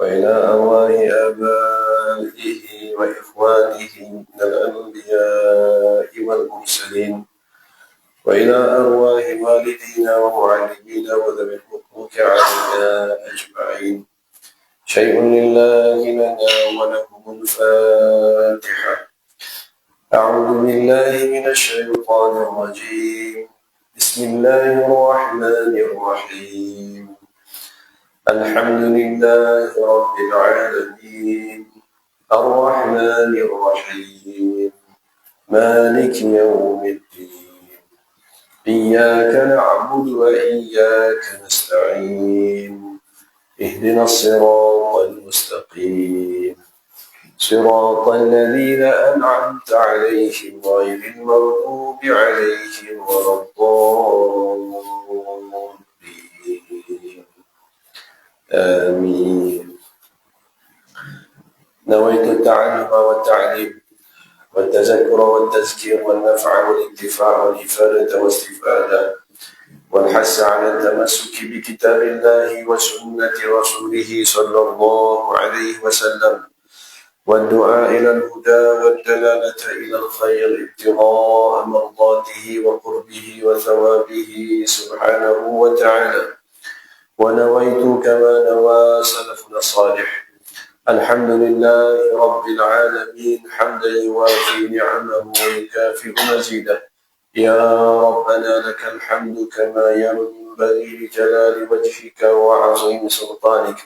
وإلى أرواح آبائه وإخوانه من الأنبياء والمرسلين، وإلى أرواح والدينا ومعلمينا وذوي الحقوق علينا أجمعين. شيء لله لنا ولهم الفاتحة. أعوذ بالله من الشيطان الرجيم. بسم الله الرحمن الرحيم. الحمد لله رب العالمين الرحمن الرحيم مالك يوم الدين إياك نعبد وإياك نستعين اهدنا الصراط المستقيم صراط الذين أنعمت عليهم غير المغضوب عليهم ولا الضالين. آمين. نويت التعلم والتعليم والتذكر والتذكير والنفع والانتفاع والإفادة والاستفادة والحث على التمسك بكتاب الله وسنة رسوله صلى الله عليه وسلم والدعاء إلى الهدى والدلالة إلى الخير ابتغاء مرضاته وقربه وثوابه سبحانه وتعالى. ونويت كما نوى سلفنا الصالح. الحمد لله رب العالمين حمدا يوافي نعمه ويكافئ مزيده. يا ربنا لك الحمد كما ينبغي لجلال وجهك وعظيم سلطانك.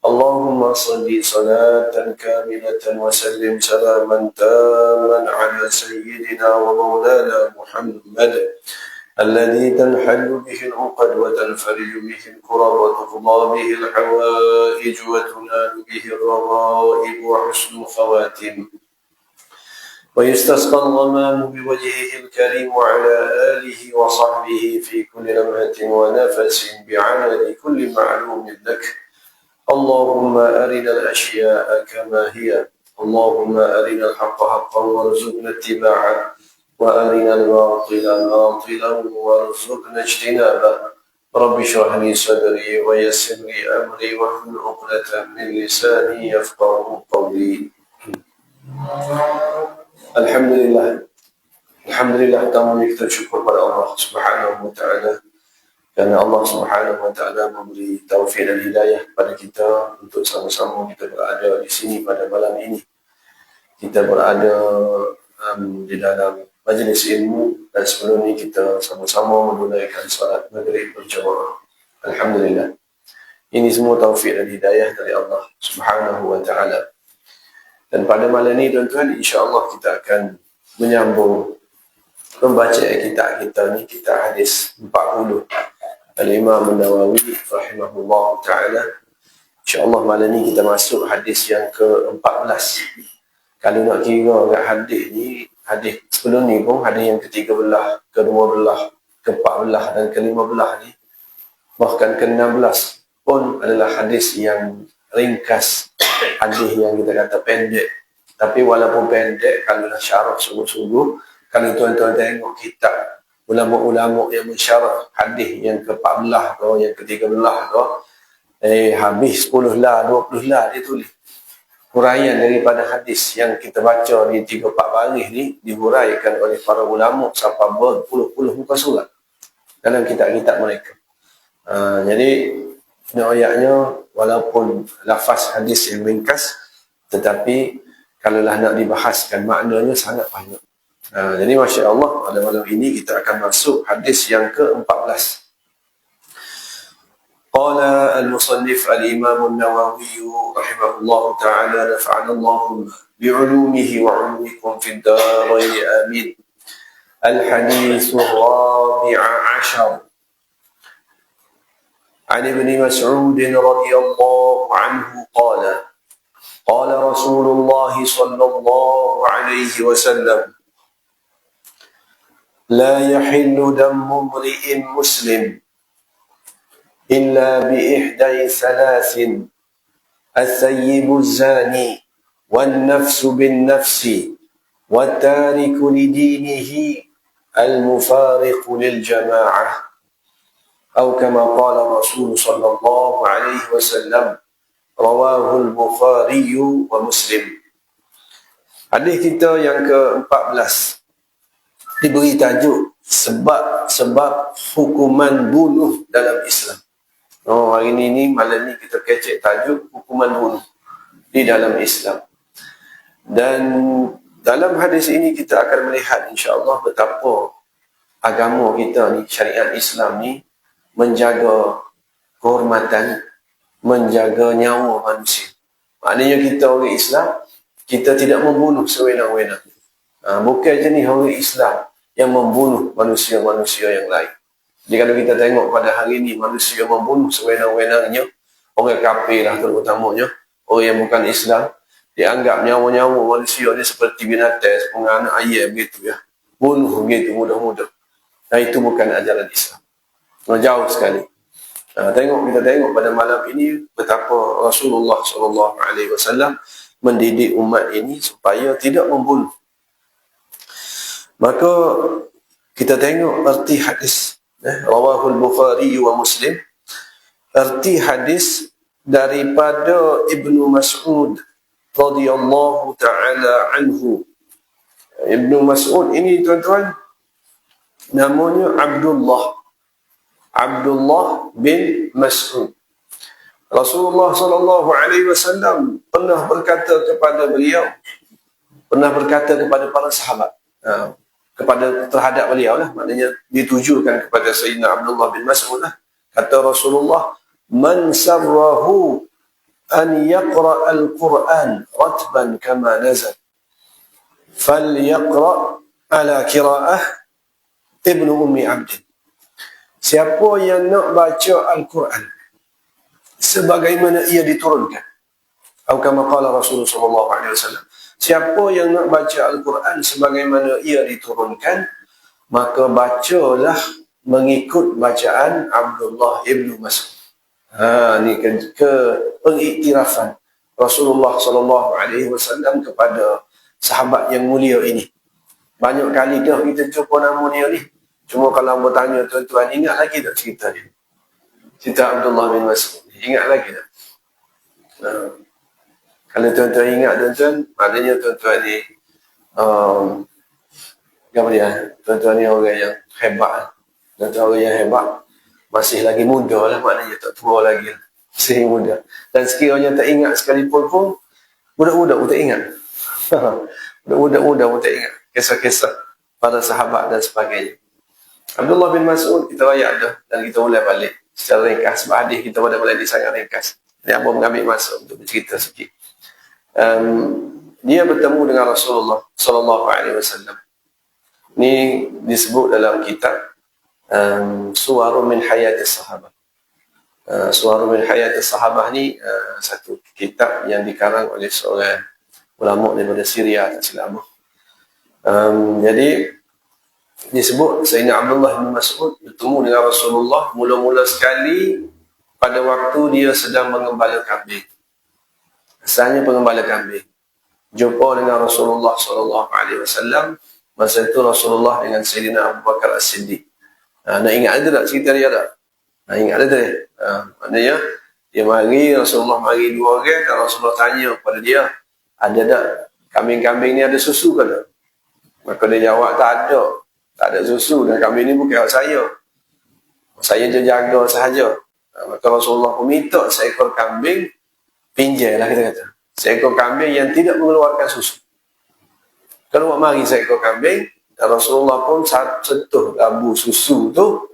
اللهم صل صلاة كاملة وسلم سلاما تاما على سيدنا ومولانا محمد الذي تنحل به العقد وتنفرج به الكرب وتقضى به الحوائج وتنال به الرغائب وحسن الخواتم ويستسقى الغمام بوجهه الكريم وعلى آله وصحبه في كل لمحة ونفس بعمل كل معلوم لك. اللهم أرنا الأشياء كما هي. اللهم أرنا الحق حقا وارزقنا اتباعه وأرنا الباطل باطلا وارزقنا اجتنابه. رب اشرح لي صدري ويسر لي أمري واحلل عقدة من لساني يفقهوا قولي. Alhamdulillah. Alhamdulillah, pertama kita syukur pada Allah Subhanahu wa taala kerana Allah Subhanahu wa taala memberi taufik dan hidayah kepada kita untuk sama-sama kita berada di sini pada malam ini. Kita berada di dalam majlis ilmu dan sebelum ini kita sama-sama menunaikan salat maghrib berjamaah. Alhamdulillah. Ini semua taufik dan hidayah dari Allah Subhanahu wa taala. Dan pada malam ini tuan-tuan, insya-Allah kita akan menyambung membaca kitab kita ni, kitab hadis 40 Al-Imam An-Nawawi rahimahullah taala. Insya-Allah malam ni kita masuk hadis yang ke-14. Kalau nak kira kat hadis ni, hadis sebelum ni pun hadis yang ke-13, ke-12, ke-14 dan ke-15 ni, bahkan ke-16 pun adalah hadis yang ringkas, hadis yang kita kata pendek. Tapi walaupun pendek, kalau dah syarah sungguh-sungguh, kalau tuan-tuan tengok kitab ulama-ulama yang mensyarah hadis yang ke-14 atau yang ke-13 atau habis 10 lah, 20 lah dia tulis. Huraian daripada hadis yang kita baca di 3-4 baris ni dihuraikan oleh para ulama sampai berpuluh-puluh muka surat dalam kitab-kitab mereka. Jadi ayatnya walaupun lafaz hadis yang ringkas, tetapi kalaulah nak dibahaskan maknanya sangat banyak. Jadi Masya Allah, pada malam ini kita akan masuk hadis yang ke-14. Qala al-musannif al-imam an-Nawawi rahimahullah ta'ala nafa'ana Allah bi'ulumihi wa 'ulumikum fid darain amin. Al-hadits ar-rabi' 'ashar عن ابن مسعود رضي الله عنه قال قال رسول الله صلى الله عليه وسلم لا يحل دم امرئ مسلم إلا بإحدى ثلاث الثيب الزاني والنفس بالنفس والتارك لدينه المفارق للجماعة أو كما قال الرسول صلى الله عليه وسلم rawahul Bukhari wa Muslim. Hadis kita yang ke-14 diberi tajuk sebab hukuman bunuh dalam Islam. Hari ni malam ni kita kecek tajuk hukuman bunuh di dalam Islam. Dan dalam hadis ini kita akan melihat insya-Allah betapa agama kita ni, syariat Islam ni menjaga kehormatan, menjaga nyawa manusia. Maknanya kita orang Islam, kita tidak membunuh sewenang-wenang. Bukan jenis orang Islam yang membunuh manusia-manusia yang lain. Jadi kalau kita tengok pada hari ini manusia membunuh sewenang-wenangnya, orang kafir lah terutamanya, orang yang bukan Islam, dianggap nyawa-nyawa manusia ni seperti binatang, seperti anak ayam begitu ya. Bunuh begitu mudah-mudah. Dan itu bukan ajaran Islam. Jauh sekali. Kita tengok pada malam ini betapa Rasulullah SAW mendidik umat ini supaya tidak membunuh. Maka kita tengok erti hadis rawahul Bukhari wa Muslim. Erti hadis daripada Ibnu Mas'ud radhiyallahu ta'ala anhu. Ibnu Mas'ud ini tuan-tuan namanya Abdullah bin Mas'ud. Rasulullah sallallahu alaihi wasallam pernah berkata kepada para sahabat, terhadap beliau lah, maknanya ditujukan kepada Sayyidina Abdullah bin Mas'ud lah. Kata Rasulullah, man sarrahu an yaqra al-Quran ratban kama nazal falyaqra ala qira'ah Ibnu Ummi Abdin. Siapa yang nak baca Al-Quran sebagaimana ia diturunkan, atau kama qala Rasulullah sallallahu alaihi wasallam, siapa yang nak baca Al-Quran sebagaimana ia diturunkan, maka bacalah mengikut bacaan Abdullah ibnu Mas'ud. Ni ke pengiktirafan Rasulullah sallallahu alaihi wasallam kepada sahabat yang mulia ini. Banyak kali dah kita jumpa nama dia ni. Cuma kalau bertanya tuan-tuan, ingat lagi tak cerita dia? Cerita Abdullah bin Mas'ud. Ingat lagi tak? Kalau tuan-tuan ingat tuan-tuan, maknanya tuan-tuan ni apa dia? Tuan-tuan ni orang yang hebat. Tuan-tuan orang yang hebat masih lagi muda lah, maknanya tak tua lagi. Masih muda. Dan sekiranya tak ingat sekalipun pun, budak-budak pun tak ingat. Budak-budak pun tak ingat kisah-kisah para sahabat dan sebagainya. Abdullah bin Mas'ud kita rayak dah dan kita mulai balik secara ringkas. Sebab hadis kita pada mulai sangat ringkas. Dia apa mengambil masa untuk bercerita sikit. Dia bertemu dengan Rasulullah sallallahu alaihi wasallam. Ini disebut dalam kitab Suwarun min Hayatis Sahabah. Suwarun min Hayatis Sahabah ni satu kitab yang dikarang oleh seorang ulama daripada Syria, tak silap. Jadi disebut Sayyidina Abdullah bin Mas'ud bertemu dengan Rasulullah mula-mula sekali pada waktu dia sedang mengembala kambing. Asalnya pengembala kambing. Jumpa dengan Rasulullah sallallahu alaihi wasallam. Masa itu Rasulullah dengan Sayyidina Abu Bakar As-Siddiq. Nak ingat ada tak cerita dia tak? Ingat ada tak? Maknanya dia mari, Rasulullah mari dua orang, dan Rasulullah tanya kepada dia, ada tak kambing-kambing ni ada susu ke tak? Maka dia jawab, tak ada susu, dan kambing ni bukan hak saya je jaga sahaja. Maka Rasulullah pun minta seekor kambing, pinjai lah kita kata, seekor kambing yang tidak mengeluarkan susu. Kalau mari seekor kambing, dan Rasulullah pun sentuh labu susu tu,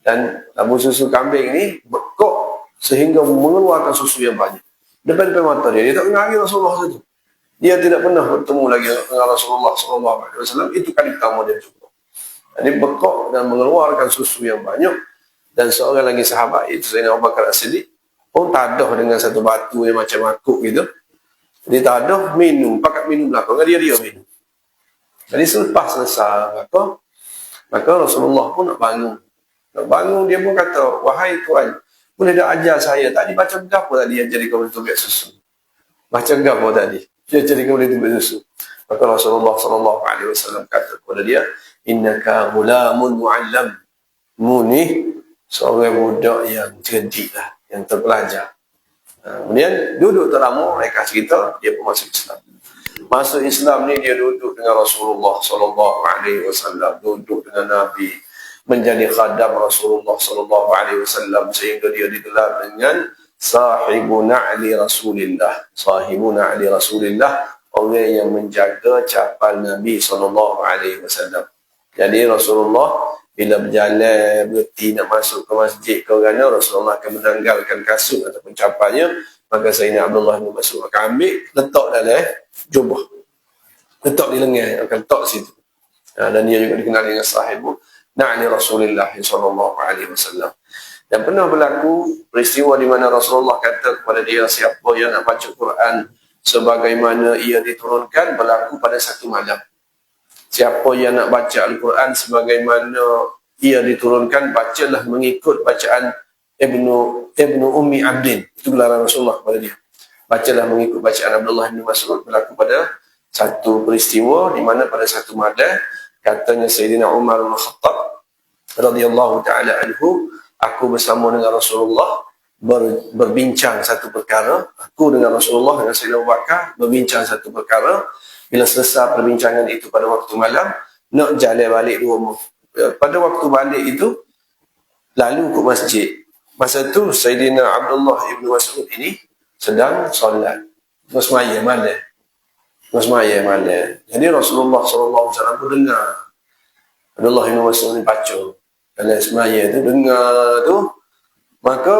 dan labu susu kambing ni bekok sehingga mengeluarkan susu yang banyak depan-depan mata dia. Dia tak kenal lagi Rasulullah saja. Dia tidak pernah bertemu lagi dengan Rasulullah SAW. Itu kali pertama dia jumpa. Jadi bekok dan mengeluarkan susu yang banyak. Dan seorang lagi sahabat, itu Sayyidina Abu Bakar As-Siddiq, pun tadah dengan satu batu yang macam makuk gitu. Dia tadah minum, pakat minum belakang. Dia minum. Jadi selepas selesai maka Rasulullah pun nak bangun. Dia pun kata, wahai Tuan, boleh dah ajar saya tadi baca apa tadi yang jadi kau boleh tumbuk susu? Baca apa tadi? Dia jadi kau boleh tumbuk susu. Maka Rasulullah SAW kata kepada dia, innaka ghulamun mu'allam. Mu ni seorang budak yang cerdik lah, yang terpelajar. Kemudian duduk tak lama, mereka cerita dia pun masuk Islam. Masuk Islam ni dia duduk dengan Rasulullah sallallahu alaihi wasallam, duduk dengan Nabi, menjadi khadam Rasulullah sallallahu alaihi wasallam, sehingga dia digelar dengan sahibu na'li Rasulillah. Sahibu na'li Rasulillah, orang yang menjaga capal Nabi sallallahu alaihi wasallam. Jadi Rasulullah bila berjalan, berhenti nak masuk ke masjid ke mana, Rasulullah akan menanggalkan kasut ataupun capalnya, maka Sayyidina Abdullah bin Mas'ud akan ambil, letak dalam jubah, letak di lengan, akan letak situ. Dan dia juga dikenal dengan sahibu na'li Rasulullah sallallahu alaihi wasallam. Dan pernah berlaku peristiwa di mana Rasulullah kata kepada dia, siapa yang nak baca Quran sebagaimana ia diturunkan, berlaku pada satu malam. Siapa yang nak baca Al-Quran sebagaimana ia diturunkan, bacalah mengikut bacaan Ibnu Ummi Abdin. Itu gelaran Rasulullah kepada dia. Bacalah mengikut bacaan Abdullah bin Mas'ud. Berlaku pada satu peristiwa di mana pada satu malam, katanya Sayyidina Umar bin Khattab radhiyallahu taala anhu, aku bersama dengan Rasulullah berbincang satu perkara. Aku dengan Rasulullah dengan Sayyidina Abu Bakar berbincang satu perkara. Bila selesai perbincangan itu pada waktu malam, nak jalan balik di rumah. Pada waktu balik itu, lalu ke masjid. Masa tu Sayyidina Abdullah ibn Mas'ud ini sedang solat. Bersemaya malam. Bersemaya malam. Jadi Rasulullah SAW pun dengar Abdullah ibn Mas'ud ini baca. Dalam semaya tu, dengar tu. Maka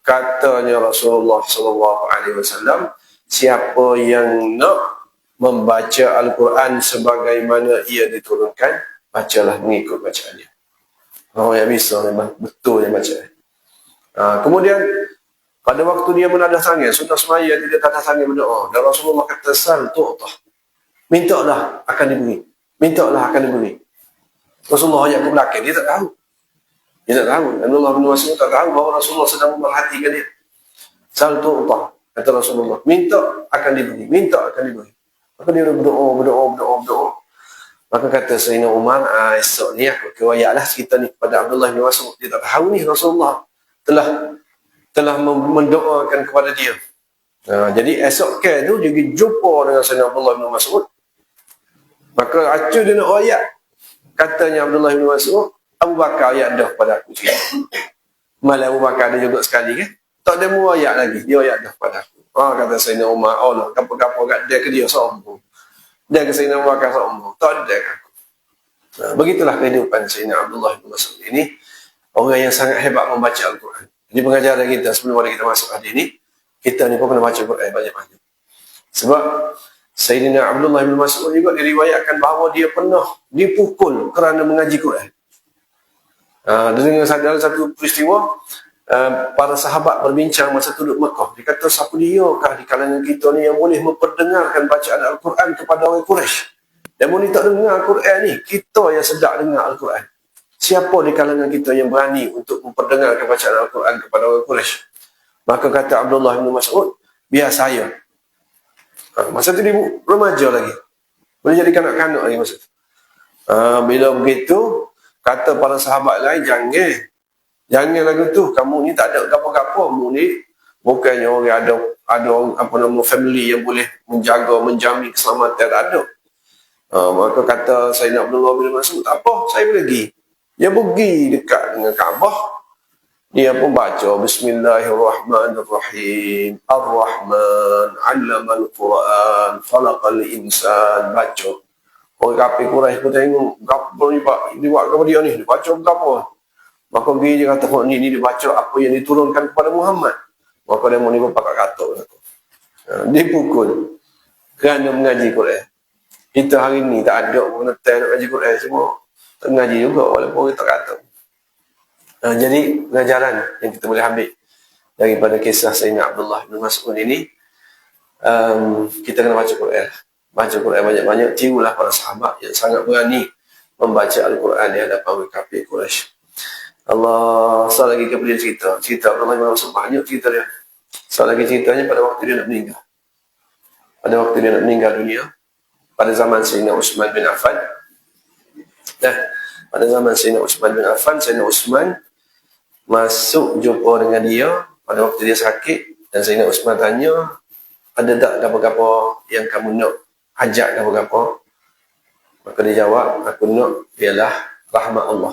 katanya Rasulullah SAW, siapa yang nak membaca Al-Quran sebagaimana ia diturunkan, bacalah mengikut bacaan dia. Orang yang bisa memang betul yang baca. Kemudian pada waktu dia menadah tangan, sudah semaya dia tadah tangan berdoa, dan Rasulullah kata, sal tu'tah, mintalah akan diberi, mintalah akan diberi. Rasulullah ayat ke belakang, dia tak tahu. Dia tak tahu. Dan Allah bin Mas'ud tak tahu bahawa Rasulullah sedang memerhatikan dia. Sal tu'tah, kata Rasulullah, minta akan diberi, minta akan diberi. Maka dia berdoa. Maka kata Sayyidina Umar, esok ni aku kewayaklah cerita ni kepada Abdullah bin Mas'ud. Dia tak tahu ni Rasulullah telah mendoakan kepada dia. Jadi esok ke tu dia pergi jumpa dengan Sayyidina Abdullah bin Mas'ud. Maka acu dia nak ayat. Katanya Abdullah bin Mas'ud, Abu Bakar ayat dah pada aku cerita. Malah Abu Bakar ada juga sekali kan. Tak ada mu ayat lagi, dia ayat dah pada aku. Kata Sayyidina Umar, Allah, kapal-kapal kat dia ke dia sombong. Dia ke Sayyidina Umar kan sombong. Tak ada aku. Begitulah kehidupan Sayyidina Abdullah bin Mas'ud ini. Orang yang sangat hebat membaca Al-Quran. Jadi pengajaran kita sebelum kita masuk hadis ini, kita ni pun kena baca Quran banyak-banyak. Sebab Sayyidina Abdullah bin Mas'ud juga diriwayatkan bahawa dia pernah dipukul kerana mengaji Quran. Dengan dalam satu peristiwa, para sahabat berbincang masa duduk Mekah. Dia kata, siapa diakah di kalangan kita ni yang boleh memperdengarkan bacaan Al-Quran kepada orang Quraisy? Dan boleh tak dengar Al-Quran ni? Kita yang sedap dengar Al-Quran. Siapa di kalangan kita yang berani untuk memperdengarkan bacaan Al-Quran kepada orang Quraisy? Maka kata Abdullah bin Mas'ud, biar saya. Masa tu dia remaja lagi. Boleh jadi kanak-kanak lagi masa tu. Bila begitu, kata para sahabat lain, jangan lagu tu, kamu ni tak ada apa-apa, kamu ni bukannya orang ada apa nama family yang boleh menjaga, menjamin keselamatan, tak ada. Maka kata Sayyidina Abdullah bin Mas'ud, tak apa, saya pergi. Dia pergi dekat dengan Kaabah. Dia pun baca Bismillahirrahmanirrahim, Ar-Rahman, 'Allamal Quran, Khalaqal Insan. Baca. Orang kafir Quraisy pun tengok, apa ni buat kepada dia ni? Dia baca apa? Maka dia kata, ni dia baca apa yang diturunkan kepada Muhammad. Maka dia ni pun pakai kata. Dia pukul kerana mengaji Quran. Kita hari ni tak ada menetai nak ngaji Quran, semua tak ngaji juga walaupun kita kata. Jadi pengajaran yang kita boleh ambil daripada kisah Sayyidina Abdullah bin Mas'ud ini, kita kena baca Quran. Baca Quran banyak-banyak, tirulah para sahabat yang sangat berani membaca Al-Quran di hadapan orang kafir Quraisy. Allah, soal lagi kemudian cerita Abdullah bin Mas'ud, banyak cerita dia. Soal lagi ceritanya pada waktu dia nak meninggal. Pada waktu dia nak meninggal dunia, pada zaman Sayyidina Utsman bin Affan. Pada zaman Sayyidina Utsman bin Affan, Sayyidina Utsman masuk jumpa dengan dia pada waktu dia sakit. Dan Sayyidina Uthman tanya, ada tak apa-apa yang kamu nak hajat apa-apa? Maka dia jawab, aku nak ialah rahmat Allah.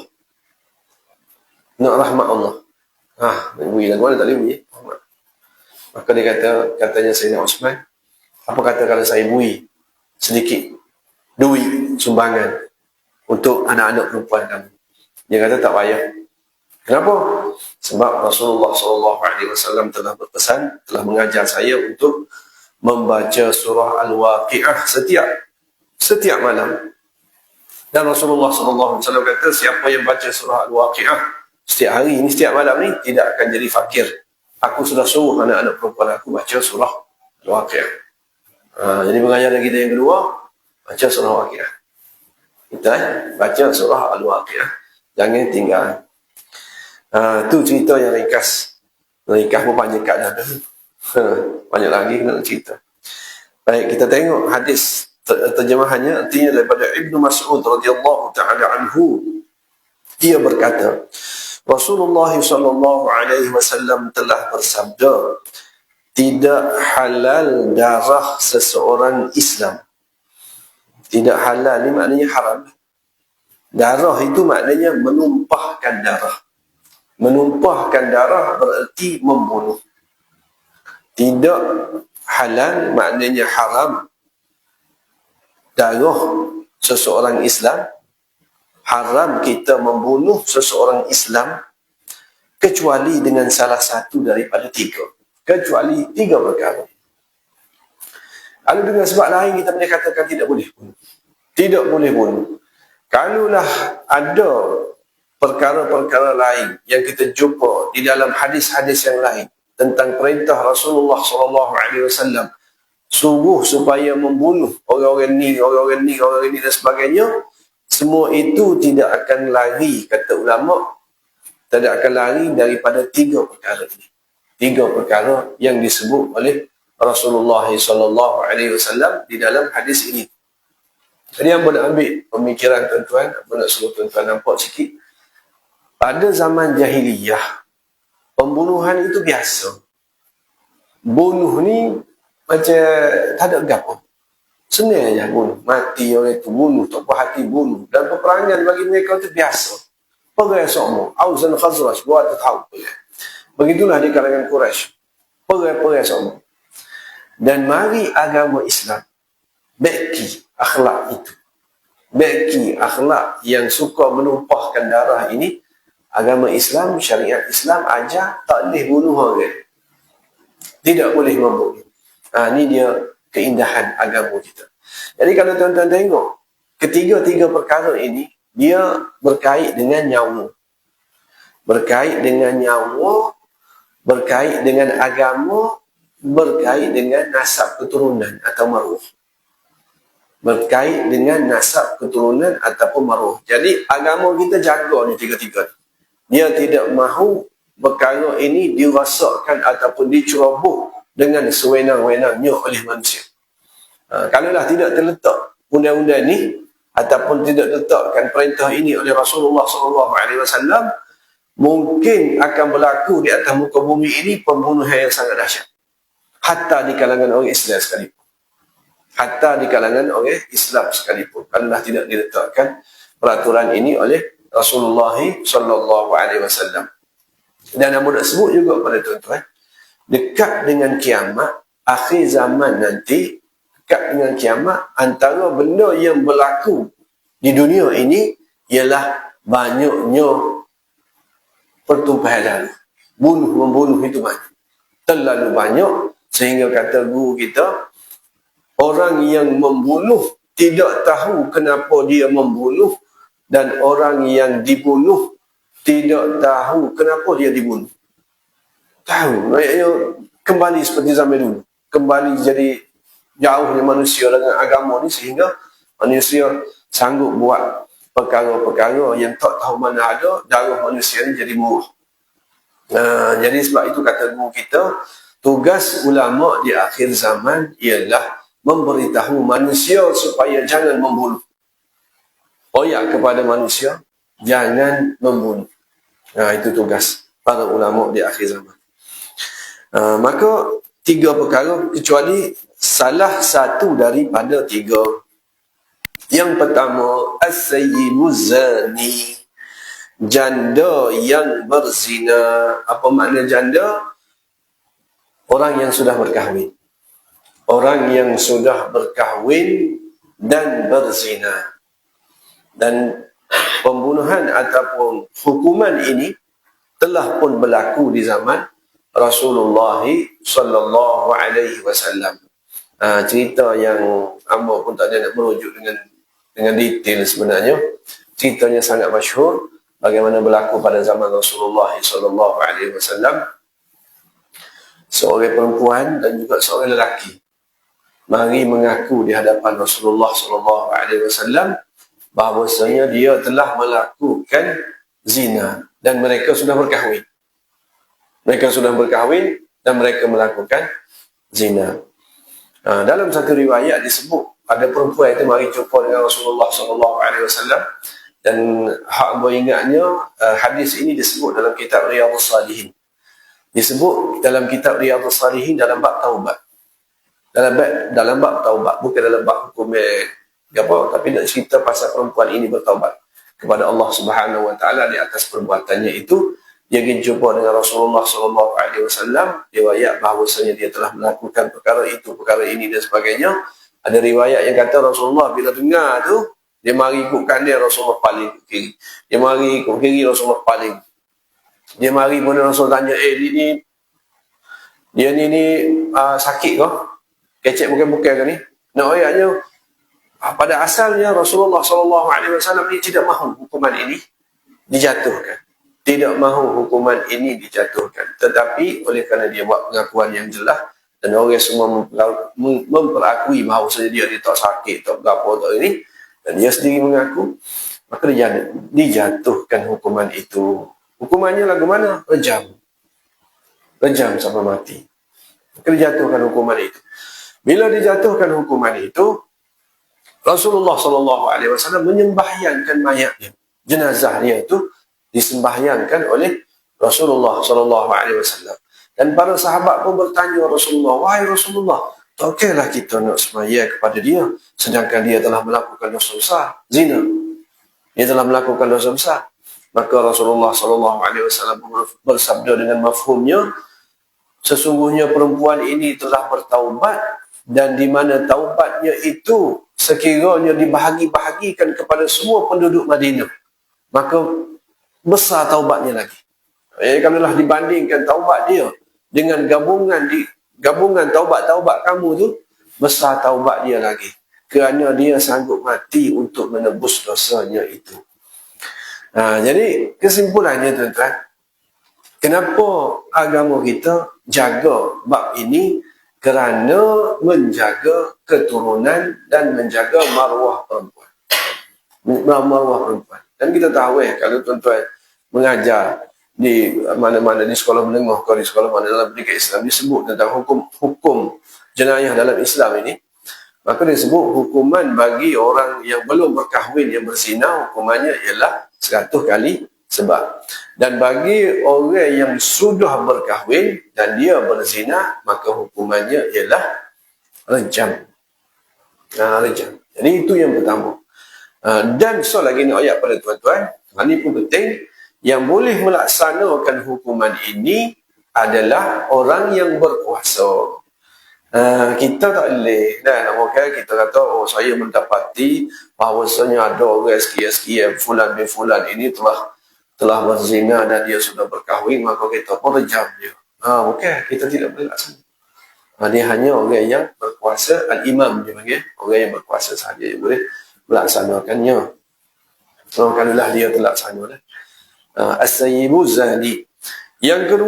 Nak rahmat Allah. Bui lagu mana tak boleh bui. Maka dia katanya Sayyidina Uthman, apa kata kalau saya bui sedikit duit sumbangan untuk anak-anak perempuan kamu? Dia kata tak payah. Kenapa? Sebab Rasulullah SAW telah berpesan, telah mengajar saya untuk membaca surah Al-Waqi'ah setiap malam. Dan Rasulullah SAW kata, siapa yang baca surah Al-Waqi'ah setiap hari ni, setiap malam ni, tidak akan jadi fakir. Aku sudah suruh anak-anak perempuan aku baca surah Al-Waqi'ah. Jadi pengajaran kita yang kedua, baca surah Al-Waqi'ah. Kita baca surah Al-Waqi'ah. Jangan tinggal. Tu cerita yang ringkas. Ringkas pun panjang kat dah. Banyak lagi nak cerita. Baik, kita tengok hadis terjemahannya. Artinya daripada Ibnu Mas'ud radhiyallahu ta'ala anhu, dia berkata, Rasulullah SAW telah bersabda, tidak halal darah seseorang Islam. Tidak halal ni maknanya haram. Darah itu maknanya menumpahkan darah. Menumpahkan darah bererti membunuh. Tidak halal maknanya haram darah seseorang Islam. Haram kita membunuh seseorang Islam kecuali dengan salah satu daripada tiga. Kecuali tiga perkara. Lalu dengan sebab lain kita boleh katakan tidak boleh bunuh. Tidak boleh bunuh. Kalaulah ada perkara-perkara lain yang kita jumpa di dalam hadis-hadis yang lain tentang perintah Rasulullah SAW suruh supaya membunuh orang-orang ni dan sebagainya, semua itu tidak akan lari, kata ulama, tidak akan lari daripada tiga perkara ini. Tiga perkara yang disebut oleh Rasulullah SAW di dalam hadis ini. Jadi yang boleh ambil pemikiran tuan-tuan, apa nak suruh tuan-tuan nampak sikit. Pada zaman jahiliyah, pembunuhan itu biasa. Bunuh ni macam tak ada gapo. Senang aja bunuh. Mati orang itu bunuh, tak puas hati bunuh. Dan peperangan bagi mereka itu biasa. Perang semua. Aus dan Khazraj buat tahu. Begitulah di kalangan Quraisy. Perang semua. Dan mari agama Islam beki akhlak itu. Beki akhlak yang suka menumpahkan darah ini. Agama Islam, syariat Islam ajar tak boleh bunuh orang. Tidak boleh membunuh. Ini dia keindahan agama kita. Jadi kalau tuan-tuan tengok, ketiga-tiga perkara ini, dia berkait dengan nyawa. Berkait dengan nyawa, berkait dengan agama, berkait dengan nasab keturunan atau maruh. Berkait dengan nasab keturunan ataupun maruh. Jadi agama kita jaga ni tiga-tiga. Dia tidak mahu perkara ini dirasakkan ataupun diceroboh dengan sewenang-wenangnya oleh manusia. Kalaulah tidak terletak undang-undang ni ataupun tidak letakkan perintah ini oleh Rasulullah SAW, mungkin akan berlaku di atas muka bumi ini pembunuhan yang sangat dahsyat. Hatta di kalangan orang Islam sekalipun. Hatta di kalangan orang Islam sekalipun. Kalaulah tidak diletakkan peraturan ini oleh Rasulullah SAW. Dan yang nak sebut juga pada tuan-tuan, dekat dengan kiamat, akhir zaman nanti, dekat dengan kiamat, antara benda yang berlaku di dunia ini ialah banyaknya pertumpahan darah. Bunuh-membunuh itu banyak. Terlalu banyak sehingga kata guru kita, orang yang membunuh tidak tahu kenapa dia membunuh, dan orang yang dibunuh tidak tahu kenapa dia dibunuh. Tahu, kembali seperti zaman dulu. Kembali jadi jauhnya manusia dengan agama ni sehingga manusia sanggup buat perkara-perkara yang tak tahu mana ada, darah manusia ni jadi murah. Jadi sebab itu kata guru kita, tugas ulama di akhir zaman ialah memberitahu manusia supaya jangan membunuh. Royak kepada manusia, jangan membunuh. Itu tugas para ulama di akhir zaman. Maka 3 perkara kecuali salah satu daripada 3. Yang pertama, as-sayyibuz zani, janda yang berzina. Apa makna janda? Orang yang sudah berkahwin. Orang yang sudah berkahwin dan berzina. Dan pembunuhan ataupun hukuman ini telah pun berlaku di zaman Rasulullah sallallahu alaihi wasallam. Cerita yang hamba pun tak ada nak merujuk dengan detail sebenarnya. Ceritanya sangat masyhur bagaimana berlaku pada zaman Rasulullah sallallahu alaihi wasallam. Seorang perempuan dan juga seorang lelaki mari mengaku di hadapan Rasulullah sallallahu alaihi wasallam bahawasanya dia telah melakukan zina dan mereka sudah berkahwin. Mereka sudah berkahwin dan mereka melakukan zina. Dalam satu riwayat disebut ada perempuan itu mari jumpa dengan Rasulullah sallallahu alaihi wasallam, dan hak ingatnya hadis ini disebut dalam kitab Riyadhus Salihin. Disebut dalam kitab Riyadhus Salihin dalam bab taubat. Dalam bab taubat, bukan dalam bab hukum apa, tapi nak cerita pasal perempuan ini bertaubat kepada Allah Subhanahu wa taala di atas perbuatannya itu. Dia pergi jumpa dengan Rasulullah sallallahu alaihi wasallam, riwayat bahawasanya dia telah melakukan perkara itu, perkara ini dan sebagainya. Ada riwayat yang kata Rasulullah bila dengar tu, dia mari ikut kanan, Rasulullah paling ikut kiri. Dia mari ikut kiri, Rasulullah paling. Dia mari pun Rasul tanya, dia ni sakit ke? Kecek bukan-bukan ke ni? Nak ayatnya, pada asalnya Rasulullah sallallahu alaihi wasallam ni tidak mahu hukuman ini dijatuhkan. Tidak mahu hukuman ini dijatuhkan. Tetapi oleh kerana dia buat pengakuan yang jelas dan orang semua memperakui bahawasanya dia tak sakit, tak berapa, tak ini, dan dia sendiri mengaku, maka dijatuhkan hukuman itu. Hukumannya lagu mana? Rejam sampai mati. Maka dijatuhkan hukuman itu. Bila dijatuhkan hukuman itu, Rasulullah sallallahu alaihi wasallam menyembahyangkan mayatnya. Jenazah dia itu disembahyangkan oleh Rasulullah sallallahu alaihi wasallam. Dan para sahabat pun bertanya Rasulullah, "Wahai Rasulullah, tak okeylah kita nak sembahyang kepada dia sedangkan dia telah melakukan dosa besar, zina. Dia telah melakukan dosa besar." Maka Rasulullah sallallahu alaihi wasallam bersabda dengan mafhumnya, sesungguhnya perempuan ini telah bertaubat, dan di mana taubatnya itu sekiranya dibahagi-bahagikan kepada semua penduduk Madinah, maka besar taubatnya lagi. Kalau lah dibandingkan taubat dia dengan gabungan taubat-taubat kamu tu, besar taubat dia lagi. Kerana dia sanggup mati untuk menebus dosanya itu. Jadi kesimpulannya tuan-tuan, kenapa agama kita jaga bab ini? Kerana menjaga keturunan dan menjaga maruah perempuan. Dan kita tahu kalau tuan-tuan mengajar di mana-mana, di sekolah menengah atau di sekolah mana dalam pendidikan Islam, disebut tentang hukum jenayah dalam Islam ini, maka disebut hukuman bagi orang yang belum berkahwin yang berzina, hukumannya ialah 100 kali sebab. Dan bagi orang yang sudah berkahwin dan dia berzina, maka hukumannya ialah rejam. Rejam. Jadi itu yang pertama. Dan lagi ni ayat pada tuan-tuan, ini pun penting, yang boleh melaksanakan hukuman ini adalah orang yang berkuasa. Kita tak boleh kita kata, saya mendapati bahawasanya ada orang sekian-sekian fulan bin fulan ini telah berzina dan dia sudah berkahwin, maka kita pun rejam dia. Kita tidak boleh laksana. Dia hanya orang yang berkuasa, al-imam dia panggil, orang yang berkuasa sahaja yang boleh melaksanakannya. Kalaulah dia terlaksana. As-sayyibuz zani. Yang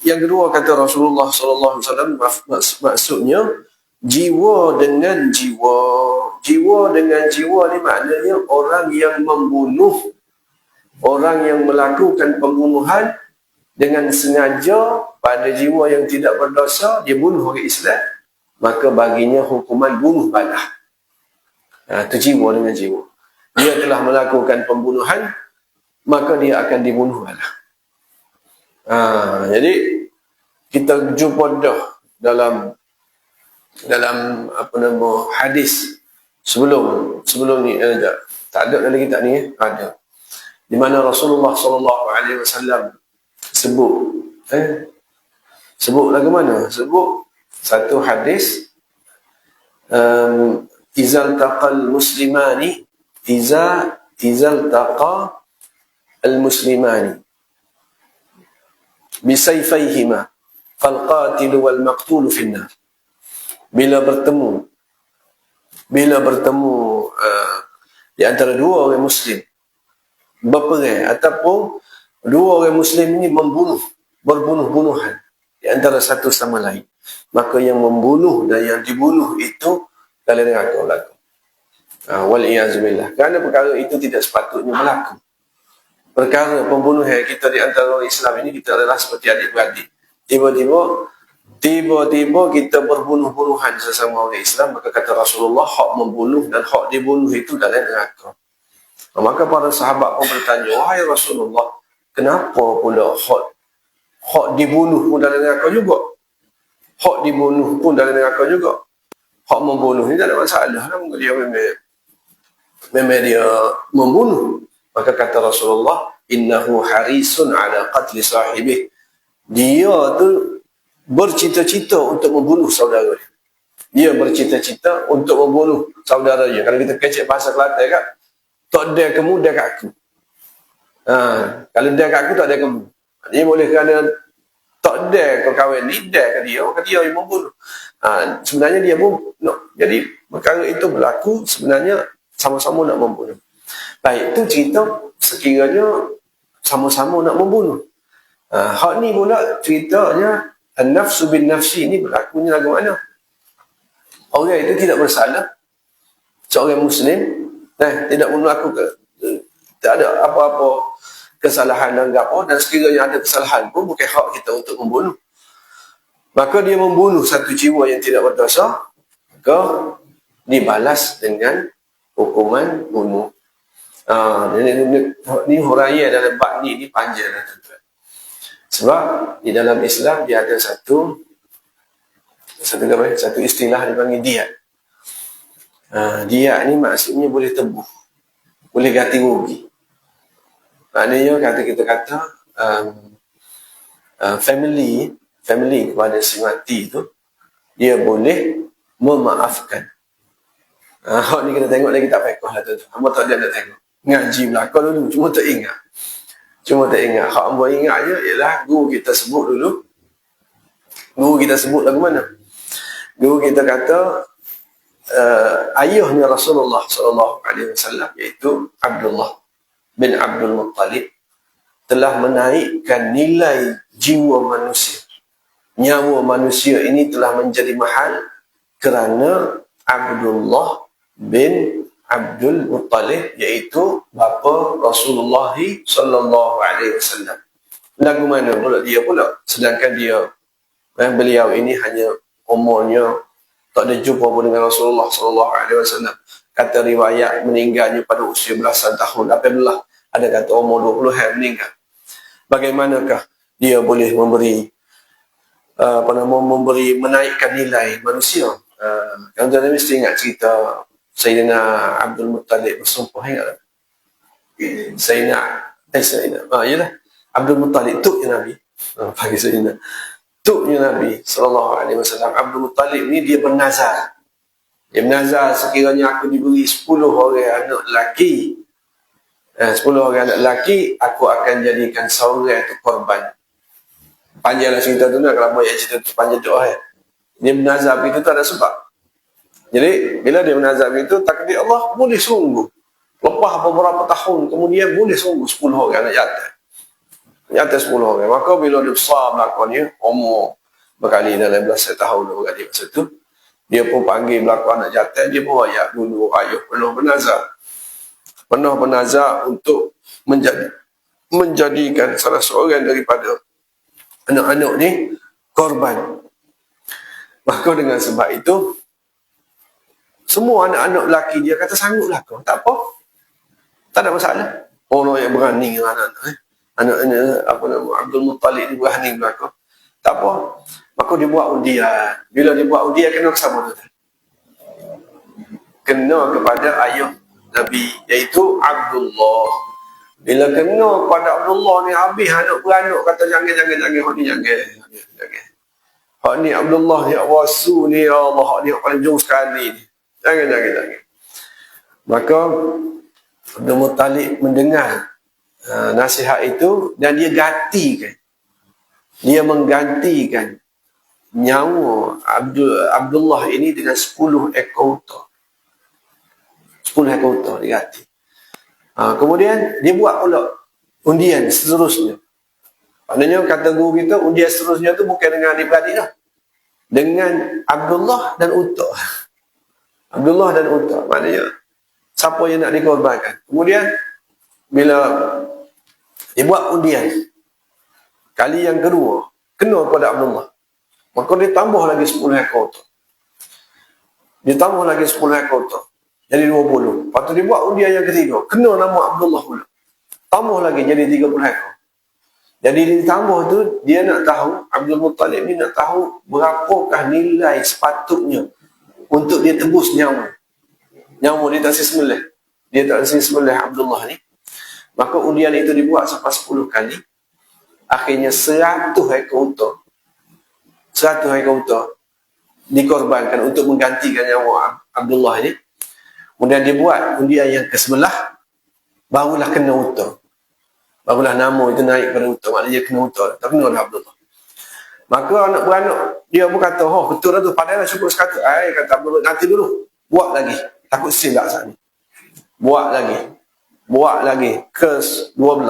kedua kata Rasulullah sallallahu alaihi wasallam, maksudnya jiwa dengan jiwa. Jiwa dengan jiwa ni maknanya orang yang membunuh, orang yang melakukan pembunuhan dengan sengaja pada jiwa yang tidak berdosa, dia bunuh orang Islam, maka baginya hukuman bunuh balah. Itu jiwa dengan jiwa. Dia telah melakukan pembunuhan, maka dia akan dibunuh balah. Jadi kita jumpa dah dalam hadis sebelum ni ada. Tak ada dalam kitab ni ada. Di mana Rasulullah SAW sebut lagu mana? Sebut satu hadis, izal taqal muslimani izal taqa al muslimani bisayfayhima fal qatilu wal maqtulu finnar. Bila bertemu di antara dua orang muslim berperang, ataupun dua orang muslim ini berbunuh-bunuhan di antara satu sama lain, maka yang membunuh dan yang dibunuh itu dalam neraka berlaku. Wal-iyazubillah. Kerana perkara itu tidak sepatutnya berlaku. Perkara pembunuhan kita di antara orang Islam ini, kita adalah seperti adik-beradik. Tiba-tiba kita berbunuh-bunuhan sesama orang Islam, maka kata Rasulullah, hak membunuh dan hak dibunuh itu dalam neraka. Maka para sahabat pun bertanya, wahai Rasulullah, kenapa pula hak dibunuh pun dalam neraka juga? Hak dibunuh pun dalam neraka juga. Hak membunuh ni tak ada masalah. Dia memang dia membunuh. Maka kata Rasulullah, innahu harisun ala qatli sahibih. Dia tu bercita-cita untuk membunuh saudara dia. Dia bercita-cita untuk membunuh saudara dia. Kalau kita kecek bahasa Kelantan kan, tak ada kamu, dia kat aku. Kalau dia kat aku, tak ada kamu. Dia boleh kerana tak ada kau kahwin ni, dia kat dia, maka dia yang membunuh. Sebenarnya dia pun jadi perkara itu berlaku, sebenarnya sama-sama nak membunuh. Baik, itu cerita sekiranya sama-sama nak membunuh. Hak ni pula ceritanya an-nafsu bin nafsi ni berlakunya lagu mana? Orang itu tidak bersalah, seorang muslim, tidak melakukan, tak ada apa-apa kesalahan dan apa, dan sekiranya ada kesalahan pun bukan hak kita untuk membunuh. Maka dia membunuh satu jiwa yang tidak berdosa, maka dibalas dengan hukuman bunuh. Ini huraian dalam bab ni panjang, tuan-tuan. Sebab di dalam Islam dia ada satu istilah dipanggil diat. Diat ni maksudnya boleh tebus, boleh ganti rugi. Maknanya kita kata family kepada si mati tu, dia boleh memaafkan. Hak ni kita tengok lagi tak fiqh lah tu. Hamba tak ada nak tengok. Ngaji belakang dulu, cuma tak ingat. Hak hamba ingat je ialah guru kita sebut dulu. Guru kita sebut lagu mana? Guru kita kata ayahnya Rasulullah SAW, iaitu Abdullah bin Abdul Muttalib, telah menaikkan nilai jiwa manusia. Nyawa manusia ini telah menjadi mahal kerana Abdullah bin Abdul Muttalib, iaitu bapa Rasulullah SAW. Lagu mana pula dia pula? Sedangkan beliau ini hanya umurnya tak ada jumpa pun dengan Rasulullah SAW. Kata riwayat meninggalnya pada usia belasan tahun, 18. Ada kata umur 20 meninggal. Bagaimanakah dia boleh memberi menaikkan nilai manusia? Kalau tuan mesti ingat cerita Sayyidina Abdul Muttalib bersumpah, ingat tak? Yalah, Abdul Muttalib tuknya Nabi. Bagi Sayyidina tuknya Nabi SAW. Abdul Muttalib ni dia bernazar. Dia bernazar, sekiranya aku diberi 10 orang anak lelaki, 10 orang anak lelaki, aku akan jadikan seorang itu korban. Panjanglah cerita tu nak, kalau banyak cerita tu panjang doa. Dia bernazar begitu tak ada sebab. Jadi bila dia bernazar begitu, takdir Allah boleh sungguh. Lepas beberapa tahun kemudian boleh sungguh 10 orang anak jatuh. Nyata 10 orang. Maka bila dia besar melakukannya, umur berkali dalam belasan tahun berkali masa tu, dia pun panggil belakang anak jatuh, dia pun rayak dulu ayuh penuh bernazar untuk menjadikan salah seorang daripada anak-anak ni korban. Maka dengan sebab itu, semua anak-anak lelaki dia kata sangguplah kau, tak apa, tak ada masalah. Orang yang berani dengan anak-anak, Abdul Muttalib ni berani belakang. Tak apa. Maka dia buat undian. Bila dia buat undian, kena ke siapa tu? Kena kepada ayah Nabi, iaitu Abdullah. Bila kena kepada Abdullah ni, habis anak beranak kata jangan. Hak ni jangan. Hak ni Abdullah ni, Rasul ni, ya Allah, hak ni hak paling jauh sekali ni. Jangan. Maka Abdul Muttalib mendengar nasihat itu dan dia gantikan. Dia menggantikan nyawa Abdullah ini dengan 10 ekor unta. 10 ekor unta diganti. Kemudian dia buat pula undian seterusnya. Maknanya kata guru kita, undian seterusnya tu bukan dengan adik-beradik dah. Dengan Abdullah dan unta. Abdullah dan unta. Maknanya siapa yang nak dikorbankan. Kemudian bila dia buat undian kali yang kedua, kena pada Abdullah. Maka dia tambah lagi 10 ekor tu. Dia tambah lagi 10 ekor tu. Jadi 20. Lepas tu dia buat undian yang ketiga. Kena nama Abdullah pula. Tambah lagi jadi 30 ekor. Jadi ditambah tu, dia nak tahu, Abdul Muttalib ni nak tahu berapakah nilai sepatutnya untuk dia tebus nyawa. Nyawa dia tak sembelih. Dia tak sembelih Abdullah ni. Maka undian itu dibuat sampai 10 kali. Akhirnya 100 ekor unta. 100 ekor unta dikorbankan untuk menggantikan nyawa Abdullah ni. Kemudian dia buat undian yang ke-11, barulah kena unta. Barulah nama itu naik pada unta. Maknanya dia kena unta. Tak kena dah Abdullah. Maka anak beranak dia pun kata, oh betul lah tu, padahal cukup sekata. Kata Abdullah, nanti dulu. Buat lagi. Takut silap saat ni. Buat lagi. Ke-12.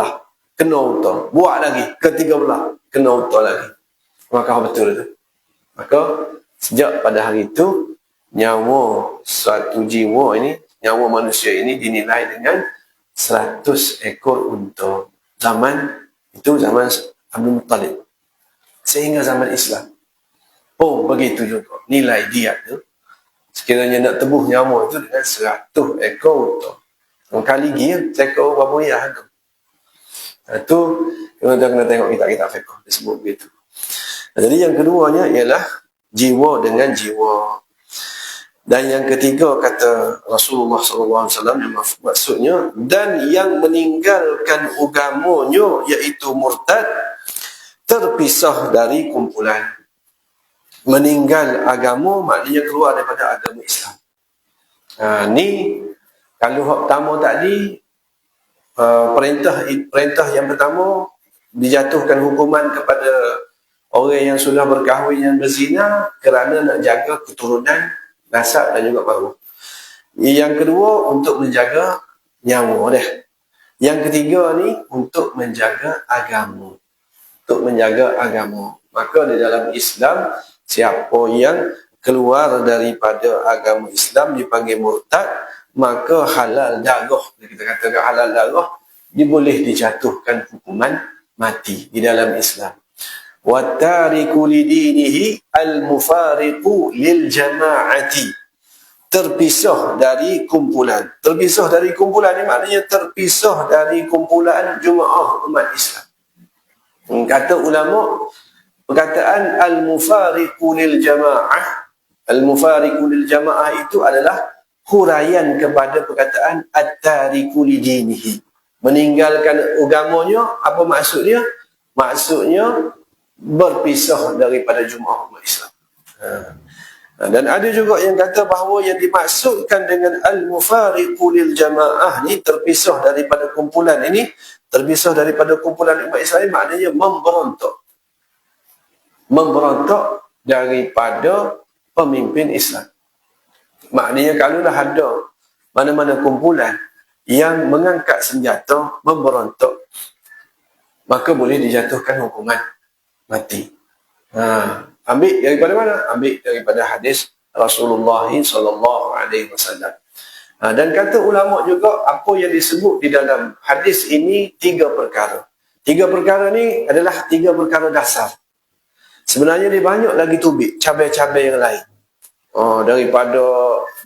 Kena unta. Buat lagi. Ke-13. Kena unta lagi. Maka betul tu. Maka sejak pada hari itu, nyawa suatu jiwa ini, nyawa manusia ini dinilai dengan 100 ekor unta. Zaman Abdul Muttalib. Sehingga zaman Islam. Oh, begitu juga. Nilai dia tu. Sekiranya nak tebus nyawa itu dengan 100 ekor unta. Kali lagi, ekor berapa ya tu. Itu, kita kena tengok kitab-kitab fiqh. Disebut begitu. Jadi yang keduanya ialah jiwa dengan jiwa. Dan yang ketiga kata Rasulullah SAW, maksudnya, dan yang meninggalkan agamanya iaitu murtad, terpisah dari kumpulan. Meninggal agama maknanya keluar daripada agama Islam. Ni kalau hak pertama tadi, perintah yang pertama dijatuhkan hukuman kepada orang yang sudah berkahwin yang berzina kerana nak jaga keturunan, nasab dan juga baru. Yang kedua untuk menjaga nyawa dah. Yang ketiga ni untuk menjaga agama. Untuk menjaga agama. Maka di dalam Islam, siapa yang keluar daripada agama Islam dipanggil murtad, maka halal darah. Kita katakan halal darah, dia boleh dijatuhkan hukuman mati di dalam Islam. وَالتَّارِكُ لِدِينِهِ الْمُفَارِقُ لِلْجَمَاعَةِ, terpisah dari kumpulan. Terpisah dari kumpulan ni maknanya terpisah dari kumpulan Jumaah umat Islam. Kata ulama, perkataan al-mufariqu lil jamaah, al-mufariqu lil jamaah itu adalah huraian kepada perkataan at-tariku lidinihi, meninggalkan agamanya. Apa maksudnya? Maksudnya berpisah daripada Jumaah umat Islam. Dan ada juga yang kata bahawa yang dimaksudkan dengan al-mufariqu lil jamaah ni, terpisah daripada kumpulan ini, terpisah daripada kumpulan umat Islam, maknanya memberontak daripada pemimpin Islam. Maknanya kalau dah ada mana-mana kumpulan yang mengangkat senjata memberontak, maka boleh dijatuhkan hukuman mati. Ambil daripada mana? Ambil daripada hadis Rasulullah SAW. Dan kata ulama juga, apa yang disebut di dalam hadis ini 3 perkara. 3 perkara ni adalah 3 perkara dasar. Sebenarnya dia banyak lagi tubik, cabai-cabai yang lain.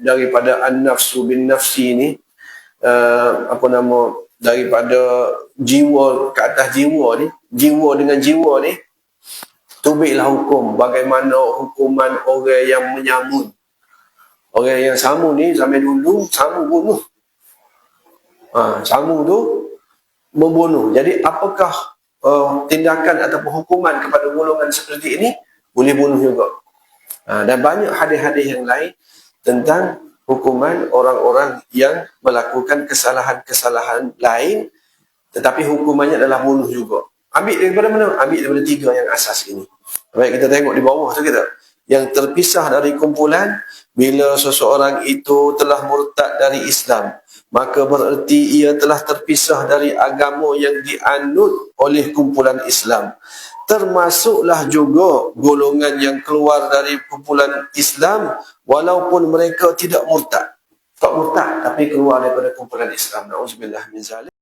Daripada an-nafsu bin nafsi ni, daripada jiwa ke atas jiwa ni, jiwa dengan jiwa ni, tubiklah hukum bagaimana hukuman orang yang menyamun. Orang yang samun ni zaman dulu samun bunuh. Samun tu membunuh. Jadi apakah tindakan ataupun hukuman kepada golongan seperti ini? Boleh bunuh juga. Dan banyak hadis-hadis yang lain tentang hukuman orang-orang yang melakukan kesalahan-kesalahan lain, tetapi hukumannya adalah bunuh juga. Ambil daripada mana? Ambil daripada 3 yang asas ini. Baik, kita tengok di bawah tu kita. Yang terpisah dari kumpulan, bila seseorang itu telah murtad dari Islam, maka bererti ia telah terpisah dari agama yang dianut oleh kumpulan Islam. Termasuklah juga golongan yang keluar dari kumpulan Islam walaupun mereka tidak murtad. Tak murtad tapi keluar daripada kumpulan Islam. Na'udzubillah min zalik.